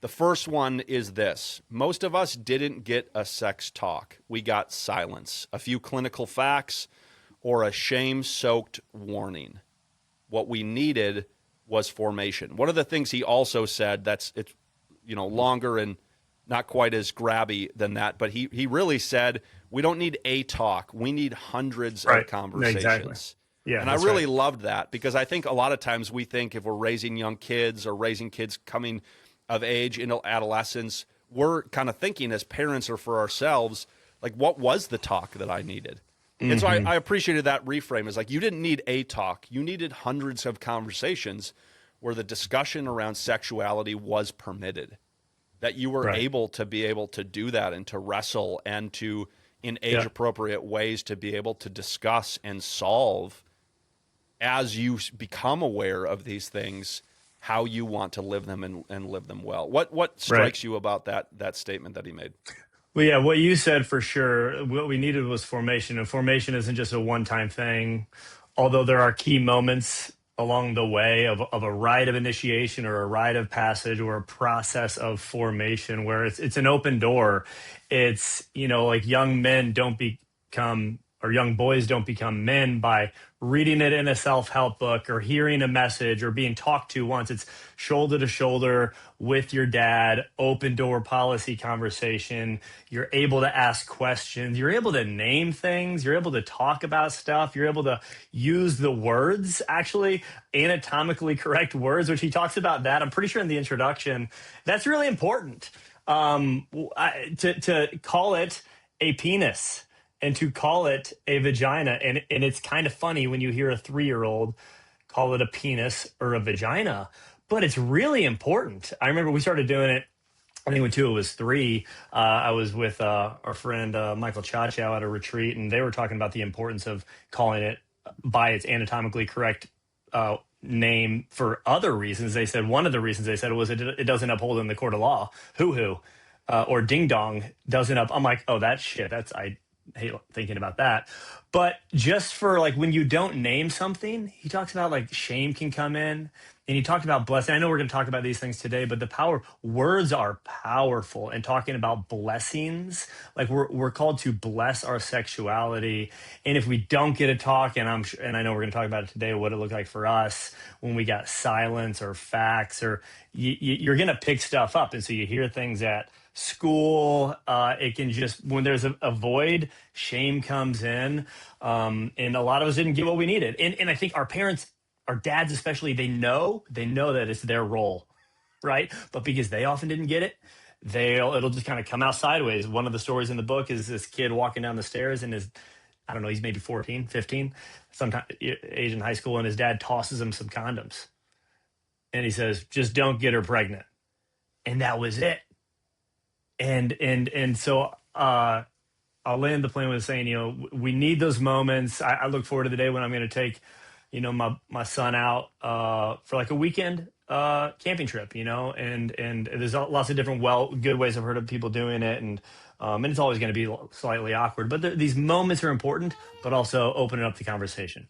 The first one is this. Most of us didn't get a sex talk. We got silence, a few clinical facts, or a shame-soaked warning. What we needed was formation. One of the things he also said it's longer and not quite as grabby than that, but he really said we don't need a talk. We need hundreds of conversations. Exactly. Yeah, and I really loved that because I think a lot of times we think if we're raising young kids or raising kids coming of age into adolescence, we're kind of thinking as parents or for ourselves, like, what was the talk that I needed? And so I appreciated that reframe. Is like, you didn't need a talk. You needed hundreds of conversations where the discussion around sexuality was permitted, that you were able to do that and to wrestle and to, in age-appropriate ways, to be able to discuss and solve as you become aware of these things, how you want to live them and live them well. What strikes you about that statement that he made? Well, yeah, what you said for sure. What we needed was formation, and formation isn't just a one-time thing. Although there are key moments along the way of a rite of initiation or a rite of passage or a process of formation where it's an open door. It's, like young men don't become, or young boys don't become men by reading it in a self-help book or hearing a message or being talked to once. It's shoulder to shoulder with your dad, open door policy conversation. You're able to ask questions. You're able to name things. You're able to talk about stuff. You're able to use the words, actually anatomically correct words, which he talks about that. I'm pretty sure in the introduction, that's really important. To call it a penis and to call it a vagina. And it's kind of funny when you hear a 3-year-old call it a penis or a vagina, but it's really important. I remember we started doing it, I think when Tua was 3. I was with our friend Michael Chachow at a retreat, and they were talking about the importance of calling it by its anatomically correct name for other reasons. They said one of the reasons they said was it doesn't uphold in the court of law. Hoo-hoo. Or ding dong doesn't up. I'm like, oh, that shit. I hate thinking about that. But just for like when you don't name something, he talks about like shame can come in, and he talked about blessing. I know we're going to talk about these things today, but words are powerful. And talking about blessings, like we're called to bless our sexuality. And if we don't get a talk, and I know we're going to talk about it today, what it looked like for us when we got silence or facts, or you're going to pick stuff up. And so you hear things at school, it can just, when there's a void, shame comes in. And a lot of us didn't get what we needed. And I think our parents, our dads especially, they know that it's their role, right? But because they often didn't get it, it'll just kind of come out sideways. One of the stories in the book is this kid walking down the stairs and I don't know, he's maybe 14, 15, sometime age in high school, and his dad tosses him some condoms. And he says, just don't get her pregnant. And that was it. And so I'll land the plane with saying, we need those moments. I look forward to the day when I'm going to take, my son out for like a weekend camping trip, and there's lots of different good ways I've heard of people doing it, and it's always going to be slightly awkward. But these moments are important, but also opening up the conversation.